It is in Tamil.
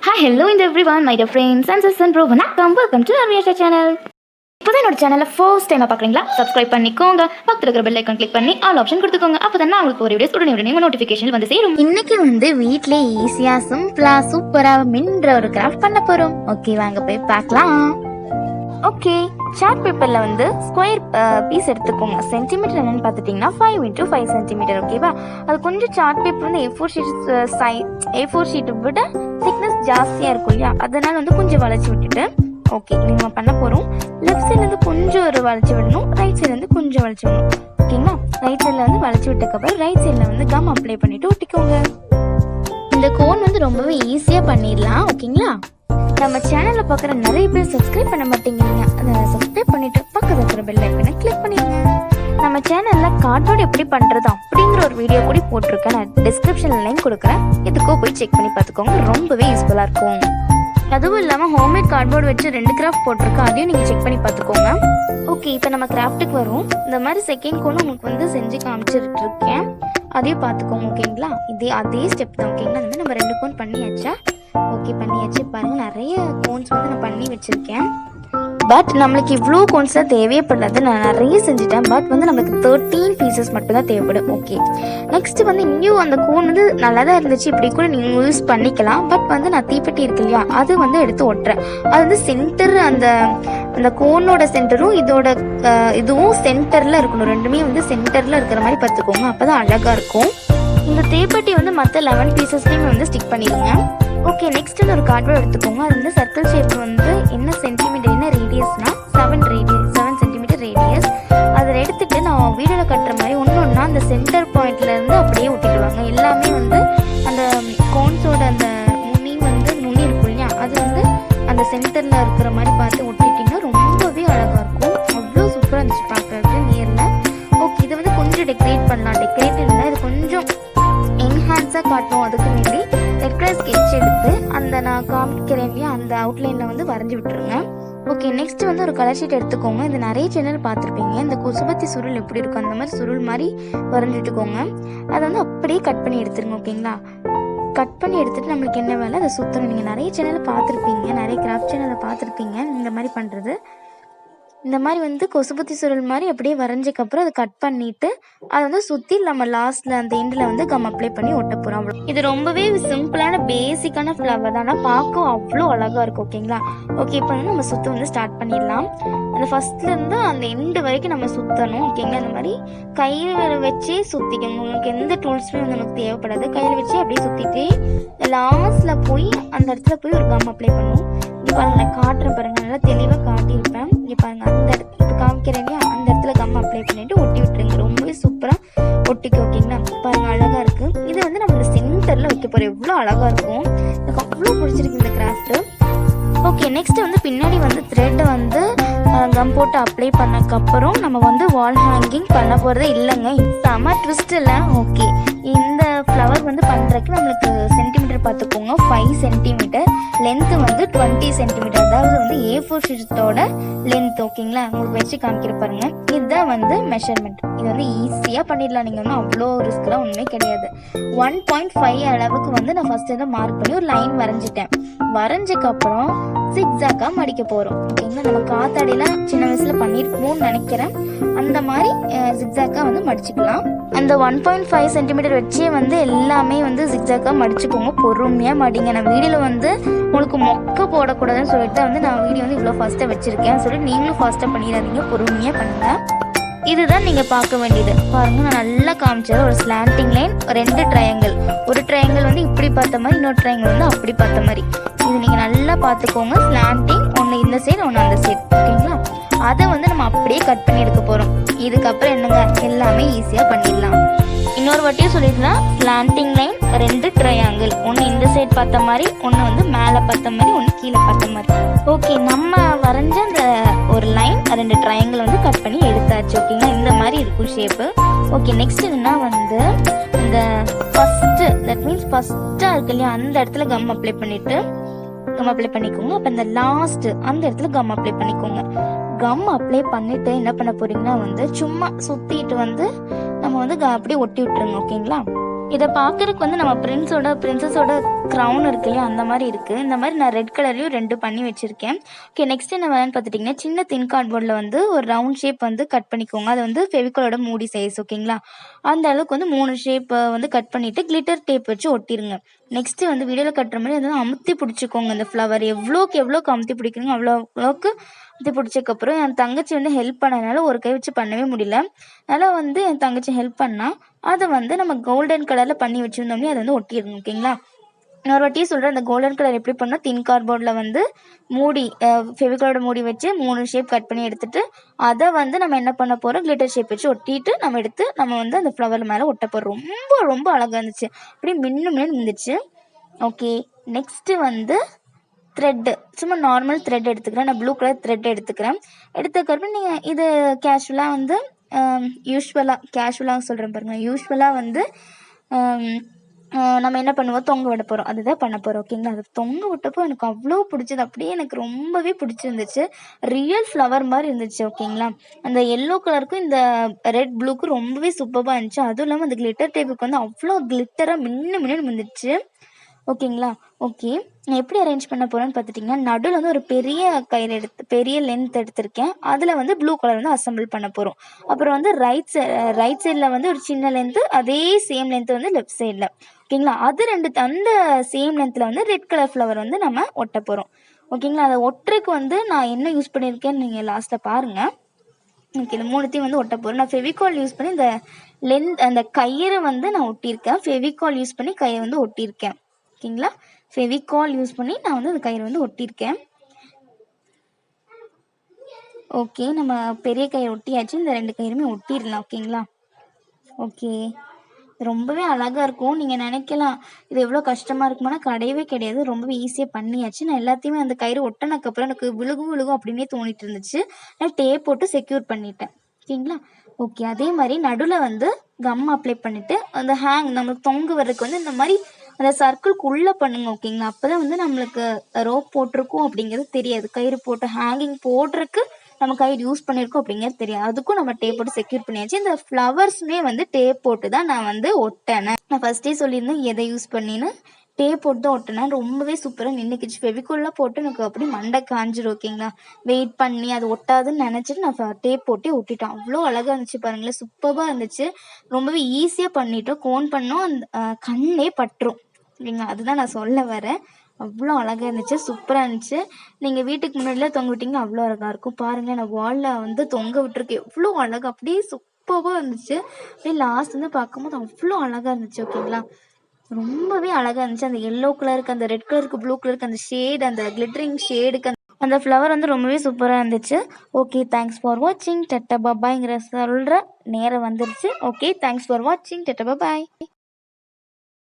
Hi, hello and everyone, my dear friends and sisters and bro, vanakkam, welcome to our channel. இப்போதான் என்னோட சேனலை ஃபர்ஸ்ட் டைமாக பார்க்குறீங்களா? சப்ஸ்கிரைப் பண்ணிக்கோங்க. பக்கத்தில் இருக்கிற பெல் ஐக்கான் கிளிக் பண்ணி ஆல் ஆப்ஷன் கொடுத்துக்கோங்க. அப்போ தான் உங்களுக்கு ஒரு வீடியோஸ் உடனே நோட்டிஃபிகேஷன் வந்து சேரும். இன்னைக்கு வீட்லேயே ஈஸியாக சிம்பிளாக சூப்பராக மின்ற ஒரு கிராஃப்ட் பண்ண போகிறோம். ஓகே, வாங்க போய் பார்க்கலாம். ஓகே, சார்ட் பேப்பரில் ஸ்கொயர் பீஸ் எடுத்துக்கோங்க. சென்டிமீட்டர் என்னன்னு பார்த்துட்டிங்கன்னா 5 × 5 சென்டிமீட்டர். ஓகேவா? அது கொஞ்சம் சார்ட் பேப்பர் A4 ஷீட்டை விட திக்னஸ் ஜாஸ்தியாக இருக்கும் இல்லையா? அதனால் கொஞ்சம் வளைச்சி விட்டுட்டு ஓகே நம்ம பண்ண போகிறோம். லெஃப்ட் சைட்லேருந்து கொஞ்சம் ஒரு வளைச்சி விடணும், ரைட் சைட்லேருந்து கொஞ்சம் வளைச்சி விடணும். ஓகேங்களா? ரைட் சைடில் வளைச்சி விட்டதுக்கப்புறம் ரைட் சைடில் கம் அப்ளை பண்ணிவிட்டு ஒட்டிக்கோங்க. இந்த கோன் ரொம்பவே ஈஸியாக பண்ணிடலாம். ஓகேங்களா? நம்ம சேனலில் பார்க்குற நிறைய பேர் சப்ஸ்கிரைப் பண்ண மாட்டேங்கிறீங்க. அதை சப்ஸ்கிரைப் பண்ணிவிட்டு பக்கத்தில் இருக்கிற பெல் ஐக்கனை கிளிக் பண்ணிடுங்க. நம்ம சேனலில் கார்ட்போர்ட் எப்படி பண்ணுறது அப்படிங்கிற ஒரு வீடியோ கூட போட்டிருக்கேன். நான் டிஸ்கிரிப்ஷனில் லிங்க் கொடுக்குறேன். இதுக்கோ போய் செக் பண்ணி பார்த்துக்கோங்க. ரொம்பவே யூஸ்ஃபுல்லாக இருக்கும். அதுவும் இல்லாமல் ஹோம்மேட் கார்ட்போர்ட் வச்சு 2 கிராஃப்ட் போட்டிருக்கேன். அதையும் நீங்கள் செக் பண்ணி பார்த்துக்கோங்க. ஓகே, இப்போ நம்ம கிராஃப்ட்டுக்கு வரும். இந்த மாதிரி செகண்ட் கோன் உங்களுக்கு செஞ்சு காமிச்சிட்டு இருக்கேன். அதையும் பார்த்துக்கோங்க. ஓகேங்களா? அதே ஸ்டெப் தான். ஓகேங்களா? அந்த மாதிரி நம்ம 2 கோன் பண்ணியாச்சா? ஓகே, பண்ணியாச்சு. பாருங்கள், நிறைய கோன்ஸ் நான் பண்ணி வச்சுருக்கேன். பட் நம்மளுக்கு இவ்வளோ கோன்ஸ் தான் தேவைப்படாது. நான் நிறைய செஞ்சுட்டேன். பட் நம்மளுக்கு 13 பீசஸ் மட்டும் தான் தேவைப்படும். ஓகே, நெக்ஸ்ட் இன்னும் அந்த கோன் நல்லா தான் இருந்துச்சு. இப்படி கூட நீங்கள் யூஸ் பண்ணிக்கலாம். பட் நான் தீப்பெட்டி இருக்கு இல்லையா, அது எடுத்து ஒட்டுறேன். அது சென்டர் அந்த கோனோட சென்டரும் இதுவும் சென்டரில் இருக்கணும். ரெண்டுமே சென்டரில் இருக்கிற மாதிரி பார்த்துக்கோங்க. அப்போ தான் அழகாக இருக்கும். இந்த தீப்பெட்டி மற்ற 11 பீசஸ்லையுமே ஸ்டிக் பண்ணிடுங்க. ஓகே, நெக்ஸ்ட் ஒரு கார்ட்போர்ட் எடுத்துக்கோங்க. அது சர்க்கிள் ஷேப் என்ன சென்டிமீட்டர் என்ன ரேடியஸ்னா 7 சென்டிமீட்டர் ரேடியஸ். அதில் எடுத்துட்டு நான் வீடியோவில் கட்டுற மாதிரி ஒன்றா அந்த சென்டர் பாயிண்ட்லேருந்து அப்படியே ஒட்டிடுவாங்க. எல்லாமே அந்த கோன்ஸோட அந்த நுனி இருக்கும் இல்லையா, அது அந்த சென்டரில் இருக்கிற மாதிரி பார்த்து ஒட்டிட்டிங்கன்னா ரொம்பவே அழகாக இருக்கும். அவ்வளோ சூப்பராக இருந்துச்சு பார்க்குறது நேரில். ஓகே, இதை கொஞ்சம் டெக்கரேட் பண்ணலாம். டெக்கரேட் இல்லை, இது கொஞ்சம் என்ஹான்ஸாக காட்டணும். அதுக்கு வேண்டி ரெட் கலர் ஸ்கெட்ச் எடுத்து அந்த நான் காமிக்கிறேன் இல்லையா, அந்த அவுட்லைனில் வரைஞ்சி விட்டுருங்க. ஓகே, நெக்ஸ்ட் ஒரு கலர் ஷீட் எடுத்துக்கோங்க. இது நிறைய சேனல் பார்த்துருப்பீங்க. இந்த கொசுபத்தி சுருள் எப்படி இருக்கும் அந்த மாதிரி சுருள் மாதிரி வரைஞ்சிட்டுக்கோங்க. அதை அப்படியே கட் பண்ணி எடுத்துருங்க. ஓகேங்களா? கட் பண்ணி எடுத்துட்டு நம்மளுக்கு என்ன வேலை, அதை சுற்றணும். நீங்கள் நிறைய சேனலை பார்த்துருப்பீங்க, நிறைய கிராஃப்ட் சேனலை பார்த்துருப்பீங்க. இந்த மாதிரி பண்ணுறது, இந்த மாதிரி கொசுபத்தி சுருள் மாதிரி அப்படியே வரைஞ்சதுக்கப்புறம் அதை கட் பண்ணிவிட்டு அதை சுற்றி நம்ம லாஸ்ட்டில் அந்த எண்டில் கம் அப்ளை பண்ணி ஒட்ட போகிறோம். அவ்வளோ. இது ரொம்பவே சிம்பிளான பேசிக்கான ஃப்ளவர் தான், ஆனால் பார்க்க அவ்வளோ அழகாக இருக்கும். ஓகேங்களா? ஓகே, இப்போ நம்ம சுற்ற ஸ்டார்ட் பண்ணிடலாம். அந்த ஃபஸ்ட்லேருந்து அந்த எண்டு வரைக்கும் நம்ம சுற்றணும். ஓகேங்களா? அந்த மாதிரி கையில் வச்சே சுற்றிக்கணும். உங்களுக்கு எந்த டூல்ஸுமே நமக்கு தேவைப்படாது. கையில் வச்சு அப்படியே சுற்றிட்டு லாஸ்ட்டில் போய் அந்த இடத்துல போய் ஒரு கம் அப்ளை பண்ணுவோம். இங்கே பாருங்கள், நான் காட்டுறேன் பாருங்கள், நல்லா தெளிவாக காட்டியிருப்பேன். இங்கே பாருங்கள், அந்த இடத்துல இப்போ காமிக்கிறேன் இல்லையா, அந்த இடத்துல கம் அப்ளை பண்ணிவிட்டு ஒட்டி விட்டுருங்க. ரொம்பவே சூப்பராக ஒட்டிக்கு. ஓகேங்களா? பாருங்கள், அழகாக இருக்குது. இது நம்ம சென்டரில் வைக்க போகிறோம். எவ்வளோ அழகாக இருக்கும். எனக்கு அவ்வளோ பிடிச்சிருக்கு இந்த கிராஃப்ட்டு. ஓகே, நெக்ஸ்ட் பின்னாடி த்ரெட்டை கம் போட்டு அப்ளை பண்ணக்கப்புறம் நம்ம வால் ஹேங்கிங் பண்ண போகிறதே இல்லைங்க. செம ட்விஸ்ட் இல்லை? ஓகே, இந்த ஃப்ளவர் பண்ணுறதுக்கு நம்மளுக்கு சென்டிமீட்டர் பார்த்துக்கோங்க. 5 சென்டிமீட்டர் லென்த்து 20 சென்டிமீட்டர். அதாவது A4 ஷீட்டோட லென்த். ஓகேங்களா? உங்களுக்கு வச்சு காமிக்கிற பாருங்க. இதுதான் மெஷர்மெண்ட். இது ஈஸியாக பண்ணிடலாம். நீங்கள் அவ்வளோ ரிஸ்க்லாம் ஒன்றுமே கிடையாது. 1.5 அளவுக்கு நான் ஃபஸ்ட்டு மார்க் பண்ணி ஒரு லைன் வரைஞ்சிட்டேன். வரைஞ்சதுக்கப்புறம் ஜிக்ஸாக்காக மடிக்க போகிறோம். ஓகேங்களா? நம்ம காத்தாடிலாம் சின்ன வயசில் பண்ணியிருக்கோம்னு நினைக்கிறேன். அந்த மாதிரி ஜிக்ஸாக்காக மடிச்சுக்கலாம். அந்த 1.5 சென்டிமீட்டர் வச்சே எல்லாமே ஜிக்ஸாக்காக மடிச்சுக்கோங்க. பொறுமையாக மடிங்க. நான் வீடியோவில் உங்களுக்கு மொக்க போடக்கூடாதுன்னு சொல்லிட்டு நான் வீடியோ இவ்வளோ ஃபாஸ்ட்டாக வச்சுருக்கேன் சொல்லிட்டு நீங்களும் ஃபாஸ்ட்டாக பண்ணிடாதீங்க. பொறுமையாக பண்ணுங்கள். இதுதான் நீங்கள் பார்க்க வேண்டியது. பாருங்கள், நான் நல்லா காமிச்சது ஒரு ஸ்லாண்டிங் லைன், 2 ட்ரையாங்கிள். ஒரு ட்ரையாங்கிள் இப்படி பார்த்த மாதிரி, இன்னொரு ட்ரையாங்கிள் அப்படி பார்த்த மாதிரி. இது நீங்கள் நல்லா பார்த்துக்கோங்க. ஸ்லாண்டிங் ஒன்று இந்த சைடு, ஒன்று அந்த சைடு. ஓகேங்களா? அதை நம்ம அப்படியே கட் பண்ணி எடுக்க போகிறோம். இதுக்கப்புறம் என்னங்க, எல்லாமே ஈஸியாக பண்ணிடலாம். இன்னொரு வாட்டியும் சொல்லிடலாம். Slanting line, 2 triangle. ஒன்று இந்த சைடு பார்த்த மாதிரி, ஒன்று மேலே பார்த்த மாதிரி, ஒன்று கீழே பார்த்த மாதிரி. ஓகே, நம்ம வரைஞ்ச அந்த ஒரு லைன் 2 ட்ரையாங்கிள் கட் பண்ணி எடுத்தாச்சு. ஓகேங்களா? இந்த மாதிரி இருக்கும் ஷேப்பு. ஓகே, நெக்ஸ்ட் என்ன இந்த ஃபஸ்ட்டு, தட் மீன்ஸ் ஃபஸ்ட்டாக இருக்கு இல்லையா, அந்த இடத்துல கம் அப்ளை பண்ணிக்கோங்க. அப்போ இந்த லாஸ்ட்டு அந்த இடத்துல கம் அப்ளை பண்ணிக்கோங்க. கம் அப்ளை பண்ணிட்டு என்ன பண்ண போறீங்கன்னா சும்மா சுற்றிட்டு நம்ம அப்படியே ஒட்டி விட்டுருங்க. ஓகேங்களா? இதை பார்க்கறதுக்கு வந்து நம்ம பிரின்சஸோட க்ரௌன் இருக்கு இல்லையா, அந்த மாதிரி இருக்குது. இந்த மாதிரி நான் ரெட் கலர்லையும் 2 பண்ணி வச்சுருக்கேன். ஓகே, நெக்ஸ்ட் என்ன வேணும்னு பார்த்துட்டிங்கன்னா, சின்ன தின் கார்ட்போர்டில் வந்து ஒரு ரவுண்ட் ஷேப் வந்து கட் பண்ணிக்கோங்க. அது வந்து ஃபெவிகாலோட மூடி சைஸ், ஓகேங்களா. அந்த அளவுக்கு வந்து 3 ஷேப் வந்து கட் பண்ணிவிட்டு கிளிட்டர் டேப் வச்சு ஒட்டிடுங்க. நெக்ஸ்ட்டு வந்து வீடியோவில் கட்டுற மாதிரி அதை அமுத்தி பிடிச்சிக்கோங்க. இந்த ஃப்ளவர் எவ்வளோக்கு அமுத்தி பிடிக்கிறீங்க அவ்வளோக்கு அமுத்தி பிடிச்சதுக்கப்புறம் என் தங்கச்சி வந்து ஹெல்ப் பண்ணதுனால ஒரு கை வச்சு பண்ணவே முடியல. அதனால் வந்து என் தங்கச்சி ஹெல்ப் பண்ணால் அதை வந்து நம்ம கோல்டன் கலரில் பண்ணி வச்சுருந்தோம்னே அதை வந்து ஒட்டிடணும், ஓகேங்களா. இன்னொரு வாட்டியே சொல்கிறேன், அந்த கோல்டன் கலர் எப்படி பண்ணால் தின் கார்ட்போர்டில் வந்து மூடி ஃபெவிகாலோட மூடி வச்சு 3 ஷேப் கட் பண்ணி எடுத்துகிட்டு அதை வந்து நம்ம என்ன பண்ண போகிறோம், கிளிட்டர் ஷேப் வச்சு ஒட்டிட்டு நம்ம எடுத்து நம்ம வந்து அந்த ஃப்ளவர் மேலே ஒட்ட போகிறோம். ரொம்ப ரொம்ப அழகாக இருந்துச்சு, அப்படியே மின்னு இருந்துச்சு. ஓகே, நெக்ஸ்ட்டு வந்து த்ரெட்டு, சும்மா நார்மல் த்ரெட் எடுத்துக்கிறேன். நான் ப்ளூ கலர் த்ரெட் எடுத்துக்கிறேன். எடுத்துக்கிறப்ப நீங்கள் இது கேஷுவலாக வந்து கேஷுவலாக சொல்கிறேன் பாருங்கள். யூஸ்வலாக வந்து நம்ம என்ன பண்ணுவோம், தொங்க விட போகிறோம். அதுதான் பண்ண போகிறோம், ஓகேங்களா. அது தொங்க விட்டப்போ எனக்கு அவ்வளோ பிடிச்சது, அப்படியே எனக்கு ரொம்பவே பிடிச்சிருந்துச்சு. ரியல் ஃப்ளவர் மாதிரி இருந்துச்சு, ஓகேங்களா. அந்த எல்லோ கலருக்கும் இந்த ரெட் ப்ளூக்கும் ரொம்பவே சூப்பராக இருந்துச்சு. அதுவும் இல்லாமல் அந்த கிளிட்டர் டேப்புக்கு வந்து அவ்வளோ கிளிட்டராக மின்னு வந்துடுச்சு, ஓகேங்களா. ஓகே, நான் எப்படி அரேஞ்ச் பண்ண போகிறேன்னு பார்த்துட்டிங்கன்னா, நடுவில் வந்து ஒரு பெரிய லென்த் எடுத்திருக்கேன். அதில் வந்து ப்ளூ கலர் வந்து அசம்பிள் பண்ண போகிறோம். அப்புறம் வந்து ரைட் சைடில் வந்து ஒரு சின்ன லென்த்து, அதே சேம் லென்த்து வந்து லெஃப்ட் சைடில், ஓகேங்களா. அந்த சேம் லென்த்தில் வந்து ரெட் கலர் ஃப்ளவர் வந்து நம்ம ஒட்ட போகிறோம், ஓகேங்களா. அதை ஒட்டுறதுக்கு வந்து நான் என்ன யூஸ் பண்ணியிருக்கேன்னு நீங்கள் லாஸ்ட்டில் பாருங்கள். ஓகே, இந்த 3த்தையும் வந்து ஒட்ட போகிறேன். நான் ஃபெவிகால் யூஸ் பண்ணி அந்த கயிறை வந்து நான் ஒட்டியிருக்கேன். ஃபெவிகால் யூஸ் பண்ணி கயிறை வந்து ஒட்டியிருக்கேன், ஓகேங்களா. ஃபெவிகால் யூஸ் பண்ணி நான் வந்து அந்த கயிறு வந்து ஒட்டியிருக்கேன். ஓகே, நம்ம பெரிய கயிறு ஒட்டியாச்சு. இந்த 2 கயிறுமே ஒட்டிடலாம், ஓகேங்களா. ஓகே, ரொம்பவே அழகாக இருக்கும். நீங்கள் நினைக்கலாம் இது எவ்வளோ கஷ்டமாக இருக்குமானா, கிடையவே கிடையாது. ரொம்பவே ஈஸியாக பண்ணியாச்சு. நான் எல்லாத்தையுமே அந்த கயிறு ஒட்டினதுக்கப்புறம் எனக்கு விழுகும் அப்படின்னே தோணிட்டு இருந்துச்சு. நான் டேப் போட்டு செக்யூர் பண்ணிட்டேன், ஓகேங்களா. ஓகே, அதே மாதிரி நடுவில் வந்து கம் அப்ளை பண்ணிவிட்டு அந்த நம்மளுக்கு தொங்க வர்றதுக்கு வந்து இந்த மாதிரி அந்த சர்க்கிள்குள்ளே பண்ணுங்க, ஓகேங்களா. அப்போ தான் வந்து நம்மளுக்கு ரோப் போட்டிருக்கோம் அப்படிங்கிறது தெரியாது. கயிறு போட்டு ஹேங்கிங் போடுறதுக்கு நம்ம கயிறு யூஸ் பண்ணியிருக்கோம் அப்படிங்கிறது தெரியாது. அதுக்கும் நம்ம டேப் போட்டு செக்யூர் பண்ணியாச்சு. இந்த ஃப்ளவர்ஸுமே வந்து டேப் போட்டு தான் நான் வந்து ஒட்டினேன். நான் ஃபஸ்ட்டே சொல்லியிருந்தேன் எதை யூஸ் பண்ணின்னு. டேப் போட்டு தான் ஒட்டினேன். ரொம்பவே சூப்பராக நின்றுக்குச்சு. ஃபெவிகால்லாம் போட்டு எனக்கு அப்படி மண்டை காஞ்சிரும், ஓகேங்களா. வெயிட் பண்ணி அது ஒட்டாதுன்னு நினச்சிட்டு நான் டேப் போட்டே ஒட்டிட்டேன். அவ்வளோ அழகாக இருந்துச்சு பாருங்களேன், சூப்பராக இருந்துச்சு. ரொம்பவே ஈஸியாக பண்ணிட்டோம். கோன் பண்ணோம், அந்த கண்ணே பட்டுரும், இல்லைங்களா. அதுதான் நான் சொல்ல வரேன். அவ்வளோ அழகாக இருந்துச்சு, சூப்பராக இருந்துச்சு. நீங்கள் வீட்டுக்கு முன்னாடிலாம் தொங்க விட்டிங்கன்னா அவ்வளோ அழகாக இருக்கும். பாருங்கள், நான் வாலில் வந்து தொங்க விட்டுருக்கேன். எவ்வளோ அழகாக அப்படியே சூப்பராக இருந்துச்சு. அப்படியே லாஸ்ட் வந்து பார்க்கும்போது அவ்வளோ அழகாக இருந்துச்சு, ஓகேங்களா. ரொம்பவே அழகாக இருந்துச்சு. அந்த எல்லோ கலருக்கு, அந்த ரெட் கலருக்கு, ப்ளூ கலருக்கு, அந்த ஷேடு, அந்த கிளிட்டரிங் ஷேடுக்கு அந்த ஃப்ளவர் வந்து ரொம்பவே சூப்பராக இருந்துச்சு. ஓகே, தேங்க்ஸ் ஃபார் வாட்சிங். டட்டா பபாய்ங்கிற சொல்கிற நேரம் வந்துருச்சு. ஓகே, தேங்க்ஸ் ஃபார் வாட்சிங். Ta-ta bye bye.